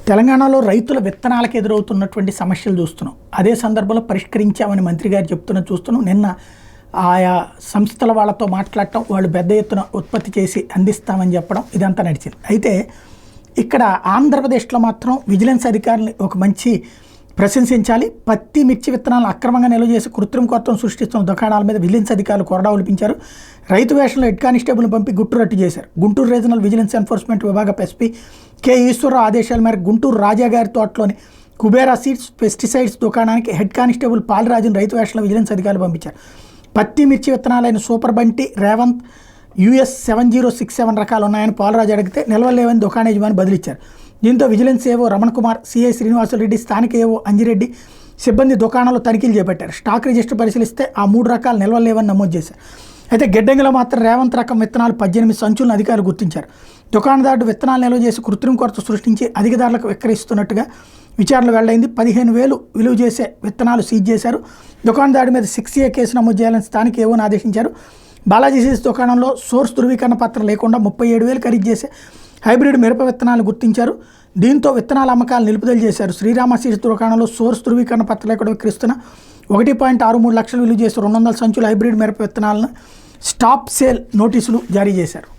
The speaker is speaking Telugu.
తెలంగాణలో రైతుల విత్తనాలకు ఎదురవుతున్నటువంటి సమస్యలు చూస్తున్నాం. అదే సందర్భంలో పరిష్కరించామని మంత్రి గారు చూస్తున్నాం. నిన్న ఆయా సంస్థల వాళ్ళతో మాట్లాడటం, వాళ్ళు పెద్ద ఎత్తున ఉత్పత్తి చేసి అందిస్తామని చెప్పడం ఇదంతా నడిచింది. అయితే ఇక్కడ ఆంధ్రప్రదేశ్లో మాత్రం విజిలెన్స్ అధికారులని ఒక మంచి ప్రశంసించాలి. పత్తి, మిర్చి విత్తనాలను అక్రమంగా నిల్వ చేసి కృత్రిమ కొరతను సృష్టిస్తున్న దుకాణాల మీద విజిలెన్స్ అధికారులు కొరడా ఒలిపించారు. రైతు వేషంలో హెడ్ కానిస్టేబుల్ని పంపి గుట్టు రట్టు చేశారు. గుంటూరు రీజనల్ విజిలెన్స్ ఎన్ఫోర్స్మెంట్ విభాగ ఎస్పీ కె ఈశ్వరరావు ఆదేశాల మేరకు గుంటూరు రాజాగారి తోటలోని కుబేరా సీడ్స్ పెస్టిసైడ్స్ దుకాణానికి హెడ్ కానిస్టేబుల్ పాలరాజును రైతు వేషంలో విజిలెన్స్ అధికారులు పంపించారు. పత్తి, మిర్చి విత్తనాలైన సూపర్ బంటి, రేవంత్, US 7067 రకాలు ఉన్నాయని పాలరాజు అడిగితే నిల్వలేవని దుకాణ యజమాని బదిలిచ్చారు. దీంతో విజిలెన్స్ ఏవో రమణ కుమార్, సిఐ శ్రీనివాసరెడ్డి, స్థానిక ఏవో అంజిరెడ్డి సిబ్బంది దుకాణంలో తనిఖీలు చేపట్టారు. స్టాక్ రిజిస్టర్ పరిశీలిస్తే ఆ 3 రకాలు నిల్వలేవని నమోదు చేశారు. అయితే గిడ్డంగిలో మాత్రం రేవంత్ రకం విత్తనాలు 18 సంచులను అధికారులు గుర్తించారు. దుకాణదారుడు విత్తనాలు నిల్వ చేసి కృత్రిమ కొరత సృష్టించి అధిక ధరలకు విక్రయిస్తున్నట్టుగా విచారణ వెల్లడైంది. 15,000 విలువ చేసే విత్తనాలు సీజ్ చేశారు. దుకాణదారుడి మీద 6A కేసు నమోదు చేయాలని స్థానిక ఏవోని ఆదేశించారు. బాలాజీ సీడ్స్ దుకాణంలో సోర్స్ ధృవీకరణ పత్రం లేకుండా 37,000 ఖరీదు చేసే హైబ్రిడ్ మిరప విత్తనాలు గుర్తించారు. దీంతో విత్తనాల అమ్మకాలు నిలుపుదల చేశారు. శ్రీరామ సీడ్స్ దుకాణంలో సోర్స్ ధృవీకరణ పత్రం లేకుండా విక్రయిస్తున్న 1.63 లక్షలు విలువ చేసి 200 సంచుల హైబ్రిడ్ మిరప విత్తనాలను స్టాప్ సేల్ నోటీసులు జారీ చేశారు.